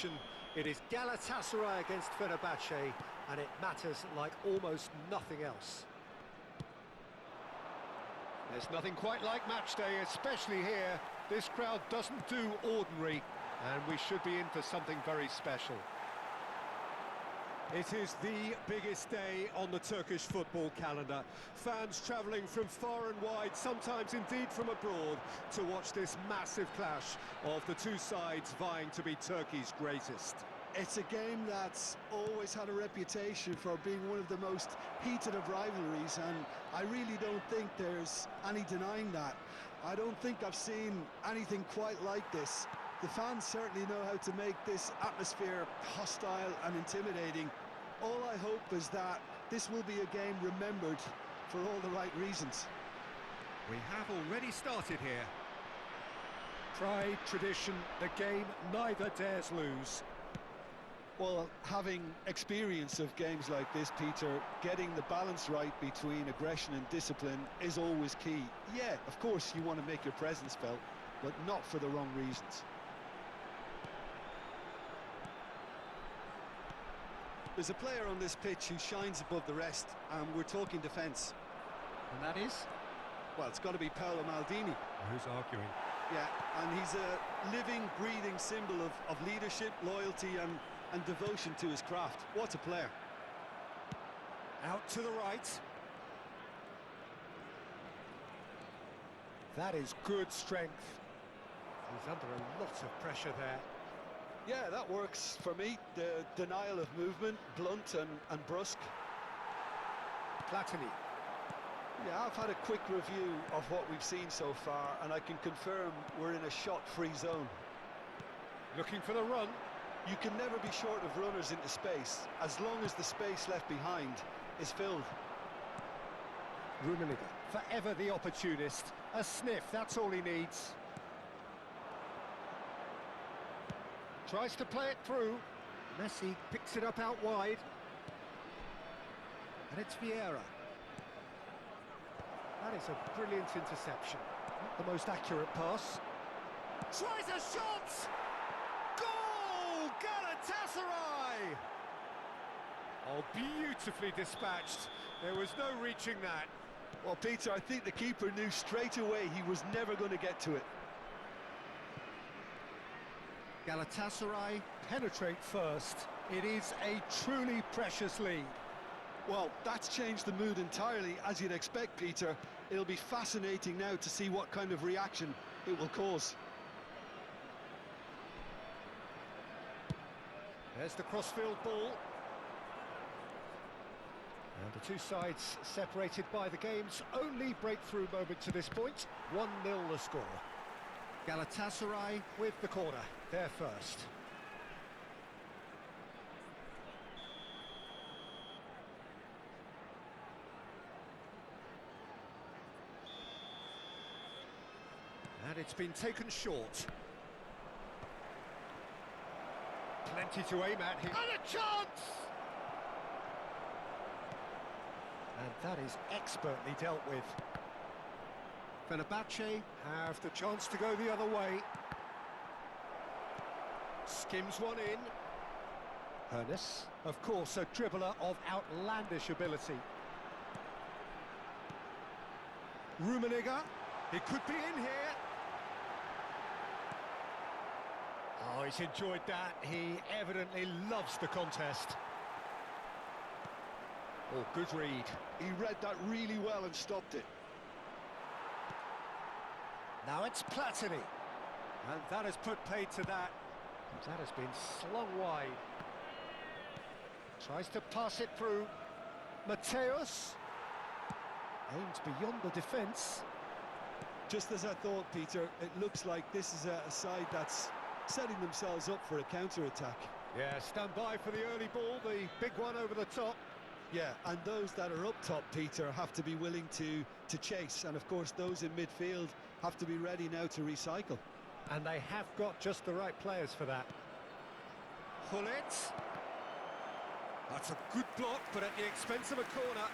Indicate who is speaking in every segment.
Speaker 1: action. It is Galatasaray against Fenerbahce, and it matters like almost nothing else. There's nothing quite like match day, especially here. This crowd doesn't do ordinary, and we should be in for something very special. It is the biggest day on the Turkish football calendar. Fans travelling from far and wide, sometimes indeed from abroad, to watch this massive clash of the two sides vying to be Turkey's greatest.
Speaker 2: It's a game that's always had a reputation for being one of the most heated of rivalries, and I really don't think there's any denying that. I don't think I've seen anything quite like this. The fans certainly know how to make this atmosphere hostile and intimidating. All I hope is that this will be a game remembered for all the right reasons.
Speaker 1: We have already started here. Pride, tradition, the game neither dares lose.
Speaker 2: Well, having experience of games like this, Peter, getting the balance right between aggression and discipline is always key. Yeah, of course you want to make your presence felt, but not for the wrong reasons. There's a player on this pitch who shines above the rest, and we're talking defence.
Speaker 1: And that is?
Speaker 2: Well, it's got to be Paolo Maldini.
Speaker 1: Who's arguing?
Speaker 2: Yeah, and he's a living, breathing symbol of leadership, loyalty and devotion to his craft. What a player.
Speaker 1: Out to the right. That is good strength. He's under a lot of pressure there.
Speaker 2: Yeah, that works for me. The denial of movement, blunt and brusque.
Speaker 1: Platini.
Speaker 2: Yeah, I've had a quick review of what we've seen so far, and I can confirm we're in a shot-free zone.
Speaker 1: Looking for the run.
Speaker 2: You can never be short of runners into space, as long as the space left behind is filled.
Speaker 1: Rummenigge, forever the opportunist. A sniff, that's all he needs. Tries to play it through. Messi picks it up out wide. And it's Vieira. That is a brilliant interception. Not the most accurate pass. Tries a shot! Goal! Galatasaray! Oh, beautifully dispatched. There was no reaching that.
Speaker 2: Well, Peter, I think the keeper knew straight away he was never going to get to it.
Speaker 1: Galatasaray penetrate first. It is a truly precious lead.
Speaker 2: Well, that's changed the mood entirely, as you'd expect, Peter. It'll be fascinating now to see what kind of reaction it will cause.
Speaker 1: There's the crossfield ball. And the two sides separated by the game's only breakthrough moment to this point. 1-0 the score. Galatasaray with the corner, they're first. And it's been taken short. Plenty to aim at here. And a chance! And that is expertly dealt with. Fenerbahce have the chance to go the other way. Skims one in. Hernes, of course, a dribbler of outlandish ability. Rummenigge, he could be in here. Oh, he's enjoyed that. He evidently loves the contest. Oh, good read.
Speaker 2: He read that really well and stopped it.
Speaker 1: Now it's Platini. And that has put paid to that. That has been slung wide. Tries to pass it through. Mateus. Aims beyond the defence.
Speaker 2: Just as I thought, Peter, it looks like this is a side that's setting themselves up for a counter-attack.
Speaker 1: Yeah, stand by for the early ball, the big one over the top.
Speaker 2: Yeah, and those that are up top, Peter, have to be willing to chase. And, of course, those in midfield have to be ready now to recycle.
Speaker 1: And they have got just the right players for that. Hullet. That's a good block, but at the expense of a corner.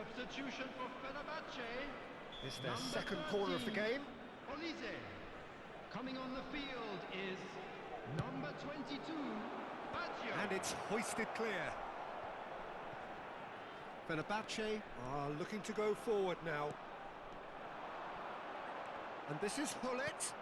Speaker 3: Substitution for Fenerbahce.
Speaker 1: It's their
Speaker 3: Number
Speaker 1: second corner of the
Speaker 3: 13,
Speaker 1: game.
Speaker 3: Olise. Coming on the field is number 22, Baggio.
Speaker 1: And it's hoisted clear. Fenerbahce are looking to go forward now. And this is Hullet.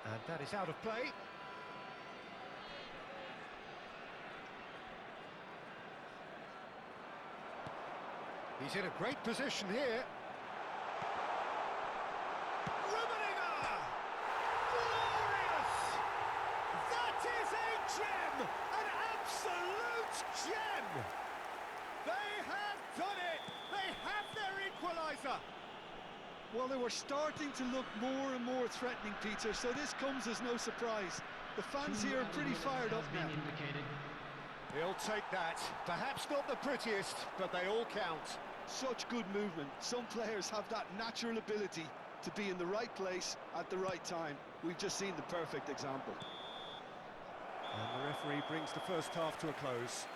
Speaker 1: And that is out of play. He's in a great position here. Rummenigge! Glorious! That is a gem! An absolute gem! They have done it! They have their equaliser!
Speaker 2: Well, they were starting to look more and more threatening, Peter, so this comes as no surprise. The fans here are pretty fired up now.
Speaker 1: He'll take that. Perhaps not the prettiest, but they all count.
Speaker 2: Such good movement. Some players have that natural ability to be in the right place at the right time. We've just seen the perfect example.
Speaker 1: And the referee brings the first half to a close.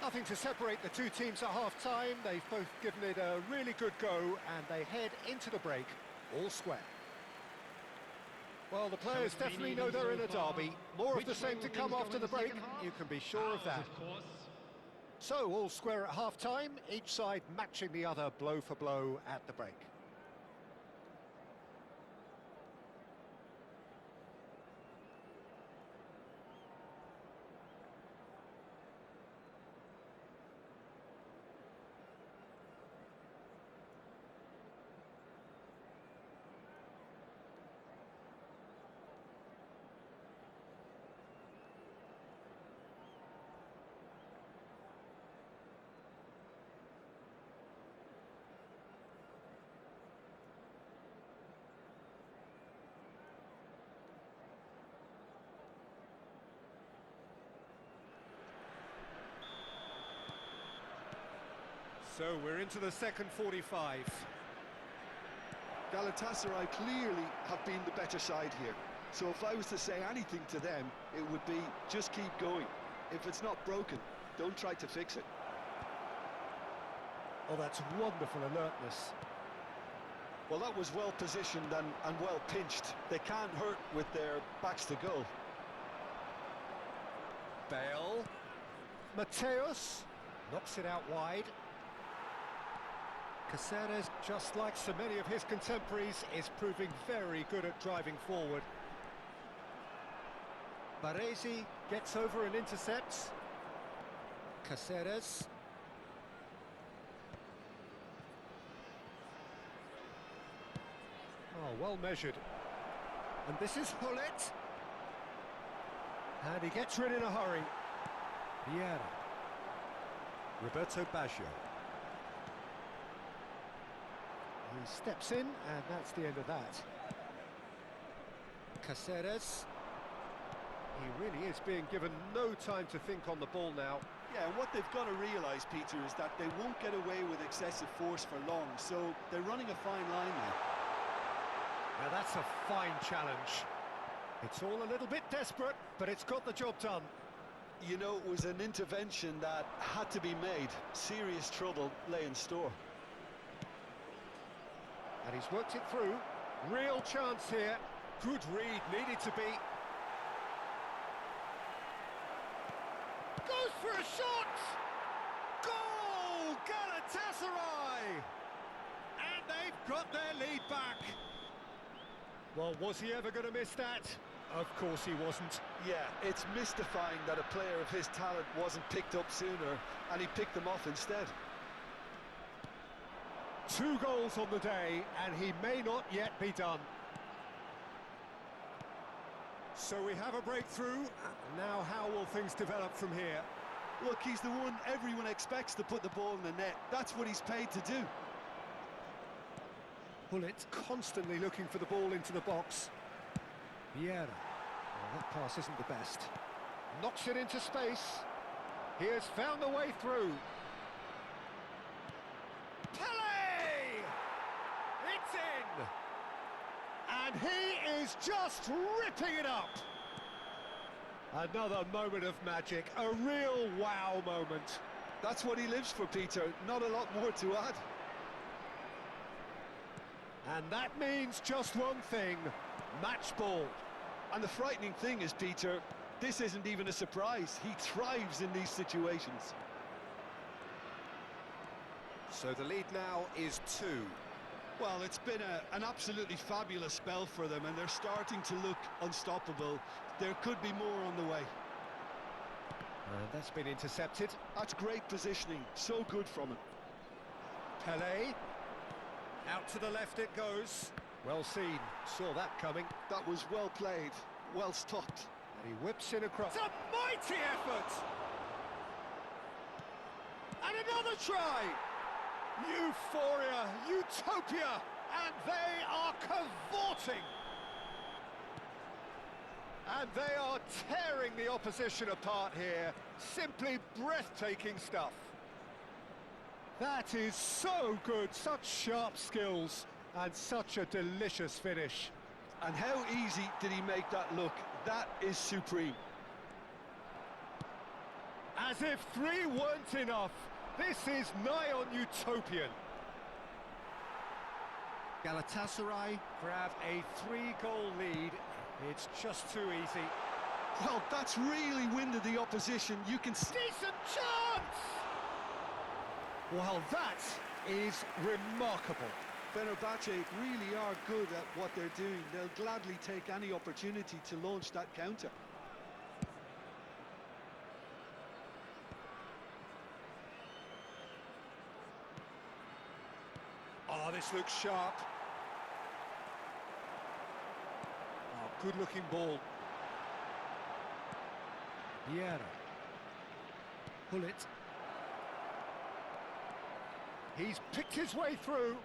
Speaker 1: Nothing to separate the two teams at half-time. They've both given it a really good go, and they head into the break all square. Well, the players definitely know they're in a derby. More of the same to come after the break, you can be sure of that. So, all square at half-time, each side matching the other blow for blow at the break. So we're into the second 45.
Speaker 2: Galatasaray clearly have been the better side here. So if I was to say anything to them, it would be just keep going. If it's not broken, don't try to fix it.
Speaker 1: Oh, that's wonderful alertness.
Speaker 2: Well, that was well positioned and well pinched. They can't hurt with their backs to goal.
Speaker 1: Bale. Mateus knocks it out wide. Caceres, just like so many of his contemporaries, is proving very good at driving forward. Baresi gets over and intercepts. Caceres. Oh, well measured. And this is Hullet. And he gets rid in a hurry. Vieira. Roberto Baggio. He steps in, and that's the end of that. Caceres. He really is being given no time to think on the ball now.
Speaker 2: Yeah, and what they've got to realise, Peter, is that they won't get away with excessive force for long, so they're running a fine line now.
Speaker 1: Now that's a fine challenge. It's all a little bit desperate, but it's got the job done.
Speaker 2: You know, it was an intervention that had to be made. Serious trouble lay in store.
Speaker 1: And he's worked it through. Real chance here. Good read, needed to be. Goes for a shot! Goal! Galatasaray! And they've got their lead back. Well, was he ever going to miss that? Of course he wasn't.
Speaker 2: Yeah, it's mystifying that a player of his talent wasn't picked up sooner, and he picked them off instead.
Speaker 1: 2 goals on the day, and he may not yet be done. So we have a breakthrough. Now how will things develop from here?
Speaker 2: Look, he's the one everyone expects to put the ball in the net. That's what he's paid to do.
Speaker 1: Hullet constantly looking for the ball into the box. Vieira. Oh, that pass isn't the best. Knocks it into space. He has found the way through. Pele! It's in! And he is just ripping it up! Another moment of magic, a real wow moment.
Speaker 2: That's what he lives for, Peter. Not a lot more to add.
Speaker 1: And that means just one thing, match ball.
Speaker 2: And the frightening thing is, Peter, this isn't even a surprise. He thrives in these situations.
Speaker 1: So the lead now is 2.
Speaker 2: Well, it's been an absolutely fabulous spell for them, and they're starting to look unstoppable. There could be more on the way.
Speaker 1: And that's been intercepted.
Speaker 2: That's great positioning, so good from him.
Speaker 1: Pele, out to the left it goes. Well seen, saw that coming.
Speaker 2: That was well played, well stopped.
Speaker 1: And he whips it across. A mighty effort! And another try! Euphoria, utopia, and they are cavorting. And they are tearing the opposition apart here. Simply breathtaking stuff. That is so good, such sharp skills, and such a delicious finish.
Speaker 2: And how easy did he make that look? That is supreme.
Speaker 1: As if 3 weren't enough, this is nigh on utopian. Galatasaray grab a 3-goal lead. It's just too easy.
Speaker 2: Well, that's really winded the opposition. You can see...
Speaker 1: Decent chance! Well, that is remarkable.
Speaker 2: Fenerbahce really are good at what they're doing. They'll gladly take any opportunity to launch that counter.
Speaker 1: Oh, this looks sharp. Oh, good-looking ball. Vieira. Pull it. He's picked his way through.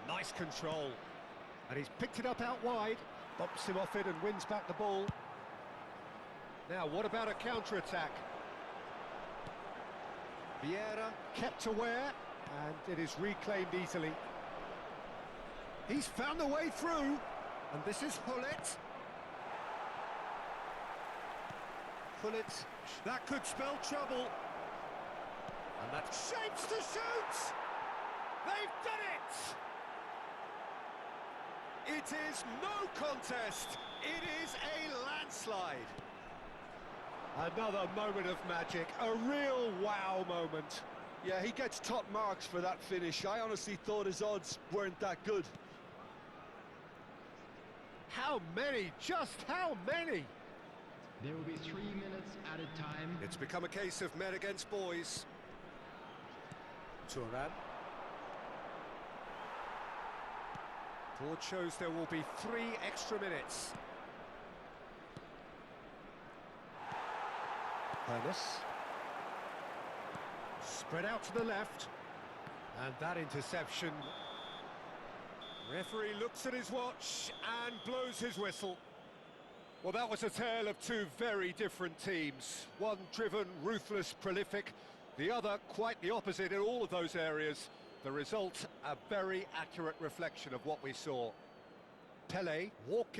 Speaker 1: Nice control. And he's picked it up out wide. Bumps him off it and wins back the ball. Now, what about a counter-attack? Vieira kept aware, and it is reclaimed easily. He's found the way through, and this is Hullet. Hullet, that could spell trouble. And that shapes to shoot! They've done it! It is no contest, it is a landslide. Another moment of magic, a real wow moment.
Speaker 2: Yeah, he gets top marks for that finish. I honestly thought his odds weren't that good.
Speaker 1: How many? Just how many?
Speaker 3: There will be 3 minutes added time.
Speaker 1: It's become a case of men against boys. Turan. Board shows there will be 3 extra minutes. Ernest. Spread out to the left. And that interception. Referee looks at his watch and blows his whistle. Well, that was a tale of 2 very different teams. One driven, ruthless, prolific. The other quite the opposite in all of those areas. The result, a very accurate reflection of what we saw. Pele walking.